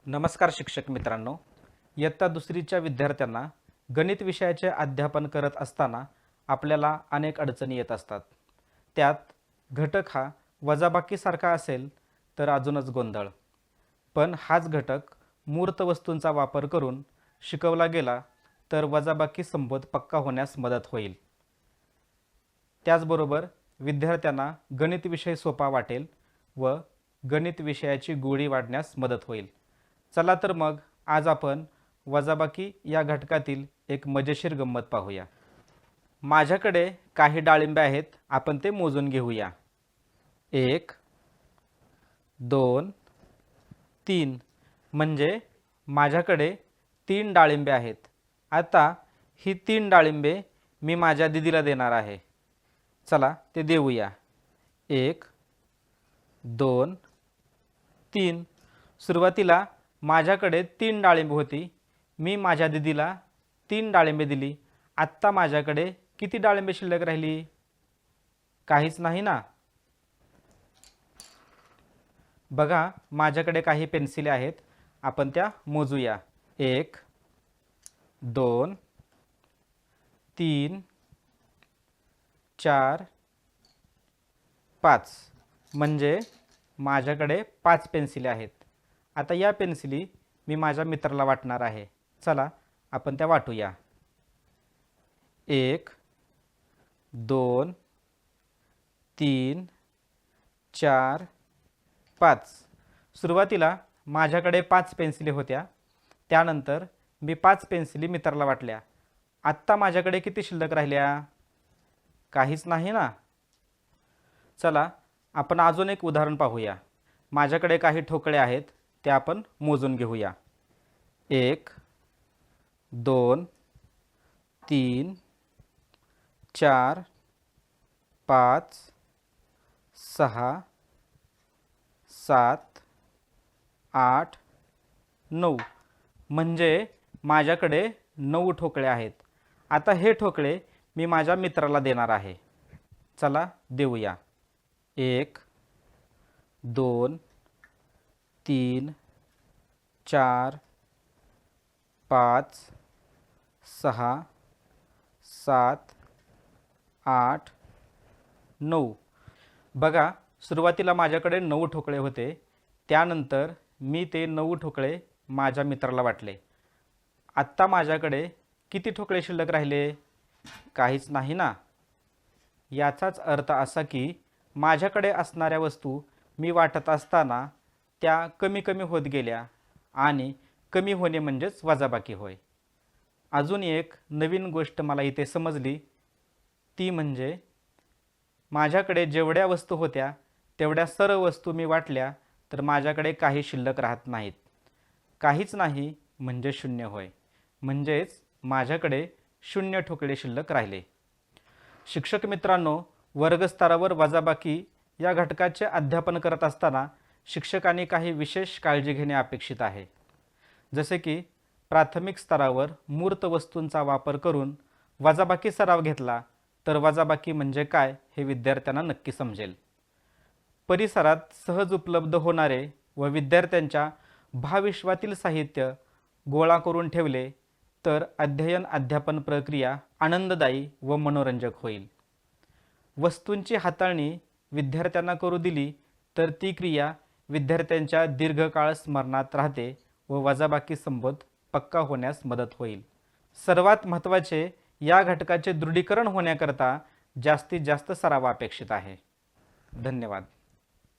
नमस्कार शिक्षक मित्रांनो, इयत्ता दुसरीच्या विद्यार्थ्यांना गणित विषयाचे अध्यापन करत असताना आपल्याला अनेक अडचणी येत असतात. त्यात घटक हा वजाबाकीसारखा असेल तर अजूनच गोंधळ. पण हाच घटक मूर्त वस्तूंचा वापर करून शिकवला गेला तर वजाबाकी संबोध पक्का होण्यास मदत होईल. त्याचबरोबर विद्यार्थ्यांना गणित विषय सोपा वाटेल व गणित विषयाची गोडी वाढण्यास मदत होईल. चला तर मग आज आपण वजाबाकी या घटकातील एक मजेशीर गंमत पाहूया. माझ्याकडे काही डाळिंबे आहेत, आपण ते मोजून घेऊया. 1 2 3 म्हणजे माझ्याकडे 3 डाळिंबे आहेत. आता ही 3 डाळिंबे मी माझ्या दीदीला देणार आहे. चला ते देऊया. 1 2 3 सुरुवातीला माझ्याकडे 3 डाळिंबे होती. मी माझ्या दीदीला 3 डाळिंबे दिली. आत्ता माझ्याकडे किती डाळिंबे शिल्लक राहिली? काहीच नाही ना. बघा, माझ्याकडे काही पेन्सिली आहेत, आपण त्या मोजूया. 1 2 3 4 5 म्हणजे माझ्याकडे 5 पेन्सिली आहेत. आता या पेन्सिली मी माझ्या मित्राला वाटणार आहे. चला आपण त्या वाटूया. 1 2 3 4 5 सुरुवातीला माझ्याकडे 5 पेन्सिली होत्या. त्यानंतर मी 5 पेन्सिली मित्राला वाटल्या. आत्ता माझ्याकडे किती शिल्लक राहिल्या? काहीच नाही ना. चला आपण अजून एक उदाहरण पाहूया. माझ्याकडे काही ठोकळे आहेत, ते आपण मोजून घेऊया. 1 2 3 4 5 6 7 8 9 म्हणजे माझ्याकडे 9 ठोकळे आहेत. आता हे ठोकळे मी माझ्या मित्राला देणार आहे. चला देऊया. 1 2 3 4 5 6 7 8 9 बघा, सुरुवातीला माझ्याकडे 9 ठोकळे होते. त्यानंतर मी ते 9 ठोकळे माझ्या मित्राला वाटले. आत्ता माझ्याकडे किती ठोकळे शिल्लक राहिले? काहीच नाही ना. याचाच अर्थ असा की माझ्याकडे असणाऱ्या वस्तू मी वाटत असताना त्या कमी कमी होत गेल्या आणि कमी होणे म्हणजेच वजाबाकी होय. अजून एक नवीन गोष्ट मला इथे समजली, ती म्हणजे माझ्याकडे जेवढ्या वस्तू होत्या तेवढ्या सर्व वस्तू मी वाटल्या तर माझ्याकडे काही शिल्लक राहत नाहीत. काहीच नाही म्हणजे शून्य होय. म्हणजेच माझ्याकडे 0 ठोकळे शिल्लक राहिले. शिक्षक मित्रांनो, वर्गस्तरावर वजाबाकी या घटकाचे अध्यापन करत असताना शिक्षकांनी काही विशेष काळजी घेणे अपेक्षित आहे. जसे की प्राथमिक स्तरावर मूर्त वस्तूंचा वापर करून वजाबाकी सराव घेतला तर वजाबाकी म्हणजे काय हे विद्यार्थ्यांना नक्की समजेल. परिसरात सहज उपलब्ध होणारे व विद्यार्थ्यांच्या भावविश्वातील साहित्य गोळा करून ठेवले तर अध्ययन अध्यापन प्रक्रिया आनंददायी व मनोरंजक होईल. वस्तूंची हाताळणी विद्यार्थ्यांना करू दिली तर ती क्रिया विद्यार्थ्यांच्या दीर्घकाळ स्मरणात राहते व वजाबाकी संबोध पक्का होण्यास मदत होईल. सर्वात महत्त्वाचे, या घटकाचे दृढीकरण होण्याकरता जास्तीत जास्त सराव अपेक्षित आहे. धन्यवाद.